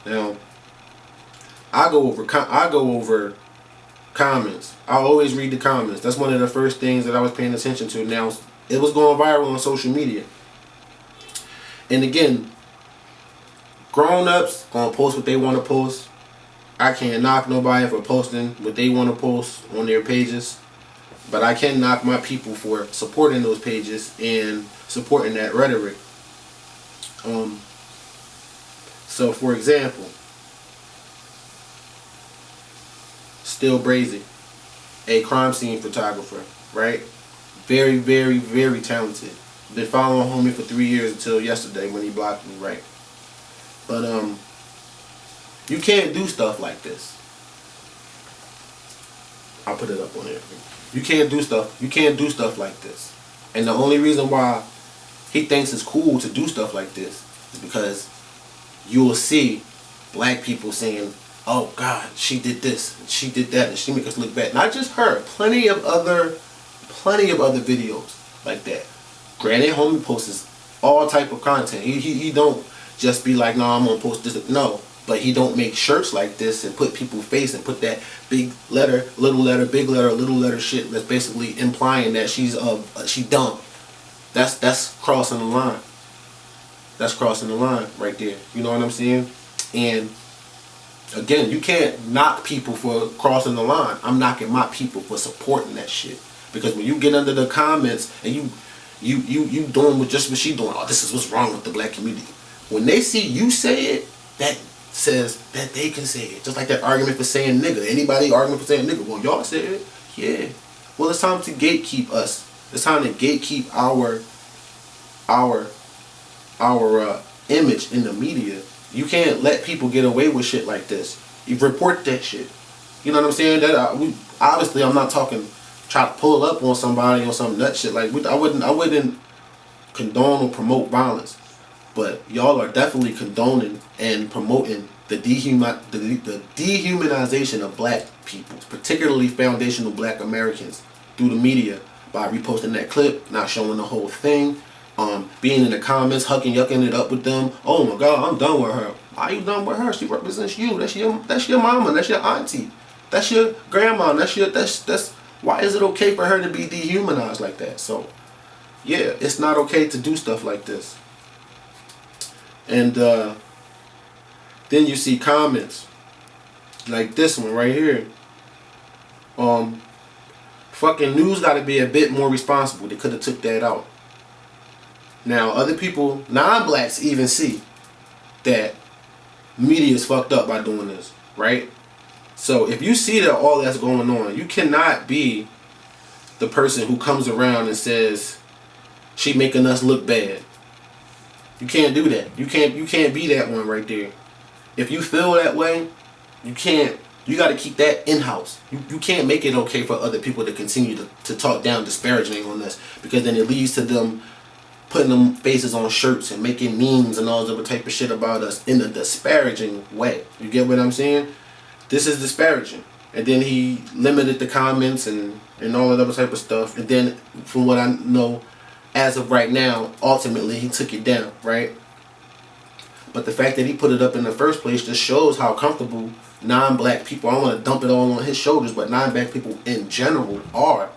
Now, I go over comments. I always read the comments. That's one of the first things that I was paying attention to. Now, it was going viral on social media. And again, grown-ups gonna post what they want to post. I can't knock nobody for posting what they want to post on their pages, but I can knock my people for supporting those pages and supporting that rhetoric. So for example, Still Brazy, a crime scene photographer, right? Very, very, very talented. Been following homie for 3 years until yesterday when he blocked me, right? But you can't do stuff like this. I'll put it up on there. You can't do stuff like this. And the only reason why he thinks it's cool to do stuff like this is because you will see black people saying, "Oh God, she did this, and she did that, and she make us look bad." Not just her, plenty of other videos like that. Granted, homie posts all type of content. He don't just be like, "No, I'm gonna post this." No, but he don't make shirts like this and put people's face and put that big letter, little letter, big letter, little letter shit that's basically implying that she dumb. That's crossing the line. That's crossing the line right there. You know what I'm saying? And again, you can't knock people for crossing the line. I'm knocking my people for supporting that shit. Because when you get under the comments and you doing what she doing, oh, this is what's wrong with the black community. When they see you say it, that says that they can say it. Just like that argument for saying nigga. Anybody arguing for saying nigga? Well, y'all said it. Yeah. Well, it's time to gatekeep us. It's time to gatekeep our image in the media. You can't let people get away with shit like this. You report that shit. You know what I'm saying? That obviously I'm not talking try to pull up on somebody or some nut shit. Like I wouldn't condone or promote violence, but y'all are definitely condoning and promoting the dehumanization of black people, particularly foundational black Americans, through the media by reposting that clip, not showing the whole thing. Being in the comments, yucking it up with them. Oh my God, I'm done with her. Why you done with her? She represents you. That's your mama. That's your auntie. That's your grandma. That's why is it okay for her to be dehumanized like that? So yeah, it's not okay to do stuff like this. And then you see comments like this one right here. Fucking news got to be a bit more responsible. They could have took that out. Now, other people, non-blacks, even see that media is fucked up by doing this, right? So if you see that all that's going on, you cannot be the person who comes around and says she making us look bad. You can't do that. You can't be that one right there. If you feel that way, you can't. You got to keep that in-house. You can't make it okay for other people to continue to talk down disparaging on this, because then it leads to them putting them faces on shirts and making memes and all this other type of shit about us in a disparaging way. You get what I'm saying? This is disparaging. And then he limited the comments and all that other type of stuff. And then, from what I know, as of right now, ultimately he took it down, right? But the fact that he put it up in the first place just shows how comfortable non-black people, I don't want to dump it all on his shoulders, but non-black people in general are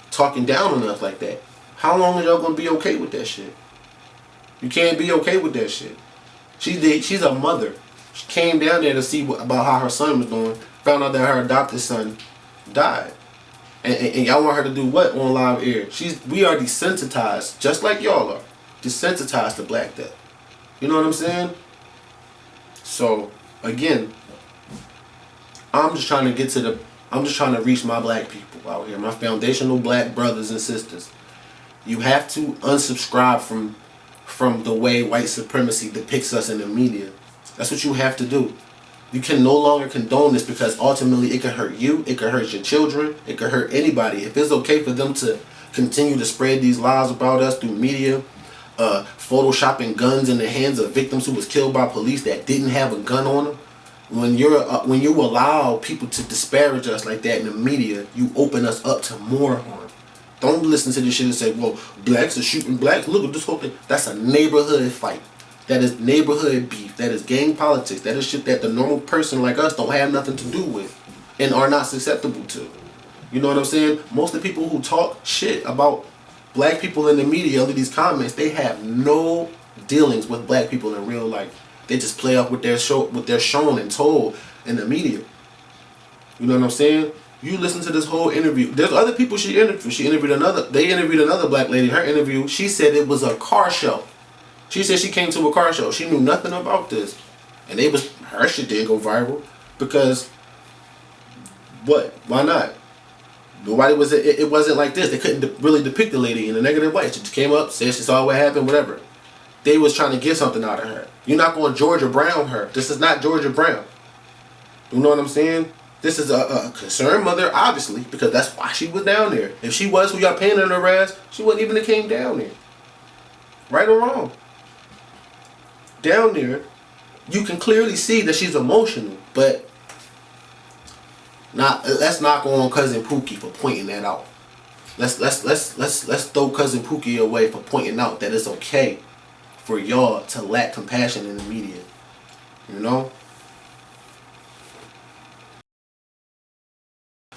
talking down on us like that. How long are y'all going to be okay with that shit? You can't be okay with that shit. She's a mother. She came down there to see about how her son was doing. Found out that her adopted son died. And y'all want her to do what on live air? We are desensitized, just like y'all are. Desensitized to black death. You know what I'm saying? So, again, I'm just trying to reach my black people out here. My foundational black brothers and sisters. You have to unsubscribe from the way white supremacy depicts us in the media. That's what you have to do. You can no longer condone this, because ultimately it can hurt you, it can hurt your children, it can hurt anybody. If it's okay for them to continue to spread these lies about us through media, photoshopping guns in the hands of victims who was killed by police that didn't have a gun on them, when you allow people to disparage us like that in the media, you open us up to more harm. Don't listen to this shit and say, well, blacks are shooting blacks. Look at this whole thing. That's a neighborhood fight. That is neighborhood beef. That is gang politics. That is shit that the normal person like us don't have nothing to do with and are not susceptible to. You know what I'm saying? Most of the people who talk shit about black people in the media under these comments, they have no dealings with black people in real life. They just play off what they're shown and told in the media. You know what I'm saying? You listen to this whole interview. There's other people she interviewed. They interviewed another black lady. Her interview, she said it was a car show. She said she came to a car show. She knew nothing about this. And her shit didn't go viral. Because, what? Why not? Nobody was, it wasn't like this. They couldn't really depict the lady in a negative light. She just came up, said she saw what happened, whatever. They was trying to get something out of her. You're not going to Georgia Brown her. This is not Georgia Brown. You know what I'm saying? This is a concerned mother, obviously, because that's why she was down there. If she was who y'all paying her ass, she wouldn't even have came down there. Right or wrong? Down there, you can clearly see that she's emotional, but let's knock on Cousin Pookie for pointing that out. Let's throw Cousin Pookie away for pointing out that it's okay for y'all to lack compassion in the media. You know?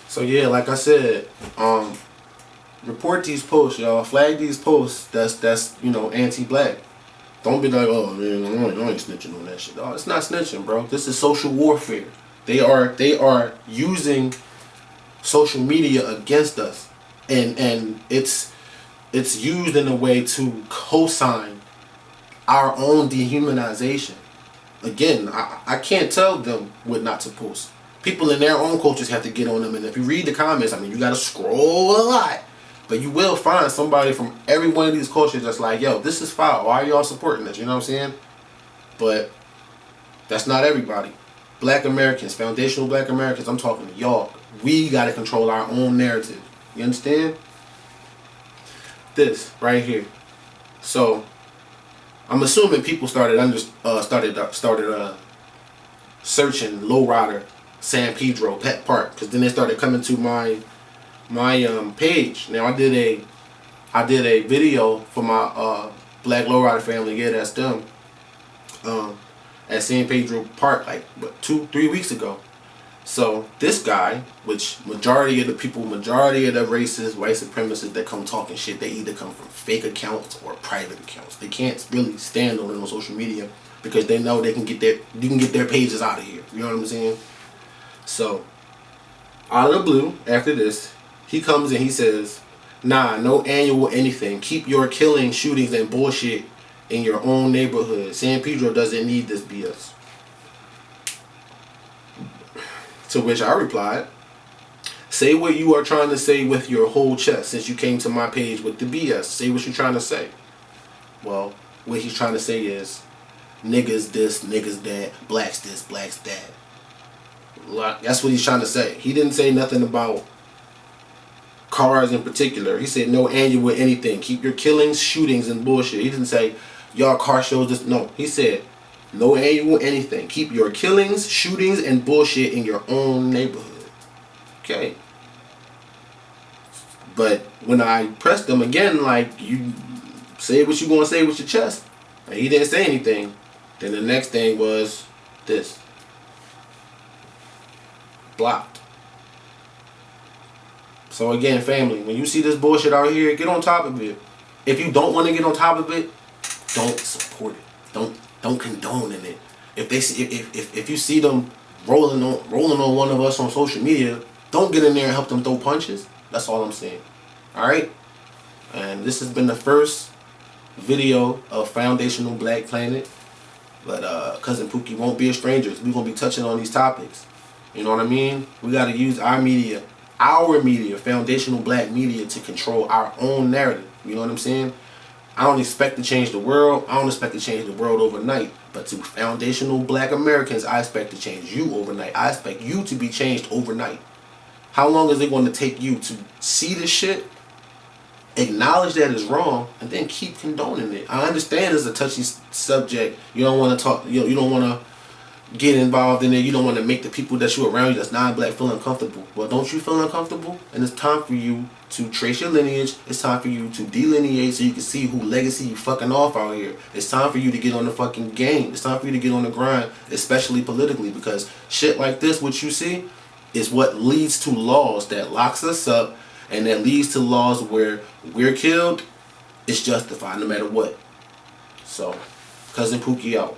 So yeah, like I said, report these posts, y'all. Flag these posts that's anti-black. Don't be like, oh man, I ain't snitching on that shit. Oh, it's not snitching, bro. This is social warfare. They are using social media against us, and it's used in a way to co-sign our own dehumanization. Again, I can't tell them what not to post. People in their own cultures have to get on them, and if you read the comments, I mean, you gotta scroll a lot. But you will find somebody from every one of these cultures that's like, yo, this is foul. Why are y'all supporting this? You know what I'm saying? But that's not everybody. Black Americans, foundational black Americans, I'm talking to y'all. We got to control our own narrative. You understand? This right here. So, I'm assuming people started searching lowrider San Pedro Pet Park, because then they started coming to my page. Now I did a video for my black lowrider family. Yeah, that's them. At San Pedro Park, like 2-3 weeks ago. So this guy, which majority of the racist, white supremacists that come talking shit, they either come from fake accounts or private accounts. They can't really stand on it on social media because they know you can get their pages out of here. You know what I'm saying? So out of the blue, after this, he comes and he says, nah, no annual anything. Keep your killing, shootings, and bullshit in your own neighborhood. San Pedro doesn't need this BS. To which I replied, say what you are trying to say with your whole chest since you came to my page with the BS. Say what you're trying to say. Well, what he's trying to say is, niggas this, niggas that, blacks this, blacks that. That's what he's trying to say. He didn't say nothing about cars in particular. He said no annual anything. Keep your killings, shootings, and bullshit. He didn't say y'all car shows this. No, he said no annual anything. Keep your killings, shootings, and bullshit in your own neighborhood. Okay. But when I pressed him again, like, you say what you gonna say with your chest, and he didn't say anything. Then the next thing was this. Blocked. So again, family, when you see this bullshit out here, get on top of it. If you don't want to get on top of it, don't support it. Don't condone in it. If you see them rolling on one of us on social media, don't get in there and help them throw punches. That's all I'm saying. All right. And this has been the first video of Foundational Black Planet. But Cousin Pookie won't be a stranger. We're gonna be touching on these topics. You know what I mean? We gotta use our media, foundational black media, to control our own narrative. You know what I'm saying? I don't expect to change the world. I don't expect to change the world overnight. But to foundational black Americans, I expect to change you overnight. I expect you to be changed overnight. How long is it going to take you to see this shit, acknowledge that it's wrong, and then keep condoning it? I understand it's a touchy subject. You don't want to talk. You don't want to get involved in it. You don't want to make the people that you around you that's non-black feel uncomfortable. Well, don't you feel uncomfortable? And it's time for you to trace your lineage. It's time for you to delineate so you can see who legacy you fucking off out here. It's time for you to get on the fucking game. It's time for you to get on the grind, especially politically, because shit like this, what you see, is what leads to laws that locks us up, and that leads to laws where we're killed. It's justified no matter what. So, Cousin Pookie out.